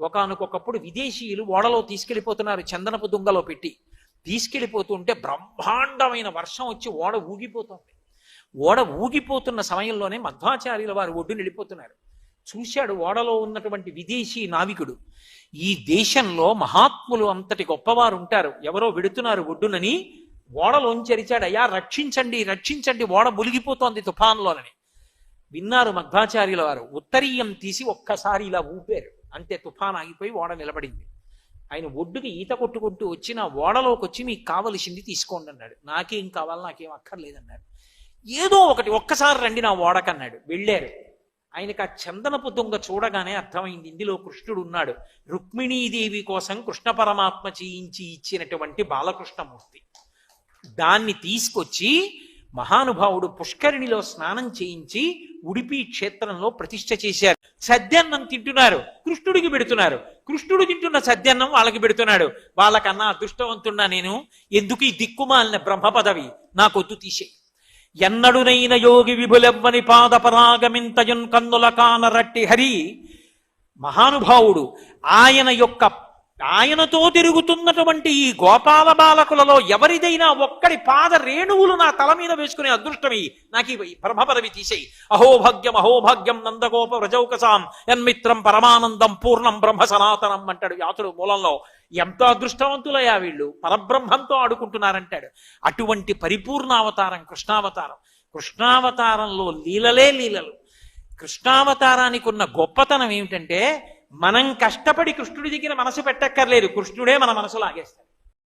ఒకానొకప్పుడు విదేశీయులు ఓడలో తీసుకెళ్లిపోతున్నారు, చందనపు దుంగలో పెట్టి తీసుకెళ్లిపోతుంటే బ్రహ్మాండమైన వర్షం వచ్చి ఓడ ఊగిపోతుంది. ఓడ ఊగిపోతున్న సమయంలోనే మధ్వాచార్యుల వారు ఒడ్డున వెళ్ళిపోతున్నారు. చూశాడు ఓడలో ఉన్నటువంటి విదేశీ నావికుడు, ఈ దేశంలో మహాత్ములు అంతటి గొప్పవారు ఉంటారు, ఎవరో వెడుతున్నారు ఒడ్డునని ఓడలోంచి అరిచాడు, అయ్యా రక్షించండి రక్షించండి, ఓడ మునిగిపోతోంది తుఫాన్లోనని. విన్నారు మధ్వాచార్యుల వారు, ఉత్తరీయం తీసి ఒక్కసారి ఇలా ఊపారు, అంతే తుఫాన్ ఆగిపోయి ఓడ నిలబడింది. ఆయన ఒడ్డుకి ఈత కొట్టుకుంటూ వచ్చి నా ఓడలోకి వచ్చి మీకు కావలసింది తీసుకోండి అన్నాడు. నాకేం కావాలి, నాకేం అక్కర్లేదన్నాడు. ఏదో ఒకటి ఒక్కసారి రండి నా ఓడకన్నాడు. వెళ్ళారు. ఆయనకు ఆ చందనపు దొంగ చూడగానే అర్థమైంది, ఇందులో కృష్ణుడు ఉన్నాడు. రుక్మిణీదేవి కోసం కృష్ణ పరమాత్మ చేయించి ఇచ్చినటువంటి బాలకృష్ణమూర్తి. దాన్ని తీసుకొచ్చి మహానుభావుడు పుష్కరిణిలో స్నానం చేయించి ఉడిపి క్షేత్రంలో ప్రతిష్ఠ చేశారు. సద్యన్నం తింటున్నారు, కృష్ణుడికి పెడుతున్నారు. కృష్ణుడు తింటున్న సద్యన్నం వాళ్ళకి పెడుతున్నాడు. వాళ్ళకన్నా అదృష్టవంతున్నా నేను, ఎందుకు ఈ దిక్కుమాలిన బ్రహ్మ పదవి, నాకొద్దు తీసేయి. ఎన్నడునైన యోగి విభులెవ్వని పాదపరాగమింతయున్ కన్నుల కానరట్టి హరి. మహానుభావుడు ఆయనతో తిరుగుతున్నటువంటి ఈ గోపాల బాలకులలో ఎవరిదైనా ఒక్కడి పాద రేణువులు నా తల మీద వేసుకునే అదృష్టమి, నాకు ఈ బ్రహ్మపదవి తీసేయి. అహోభాగ్యం అహోభాగ్యం నందగోప వ్రజౌకసాం యన్మిత్రం పరమానందం పూర్ణం బ్రహ్మ సనాతనం అంటాడు యాతుడు మూలంలో. ఎంతో అదృష్టవంతులయ్యా వీళ్ళు, పరబ్రహ్మంతో ఆడుకుంటున్నారంటాడు. అటువంటి పరిపూర్ణావతారం కృష్ణావతారం. కృష్ణావతారంలో లీలలే లీలలు. కృష్ణావతారానికి ఉన్న గొప్పతనం ఏమిటంటే, మనం కష్టపడి కృష్ణుడి దగ్గర మనసు పెట్టక్కర్లేదు, కృష్ణుడే మన మనసు లాగేస్తాడు.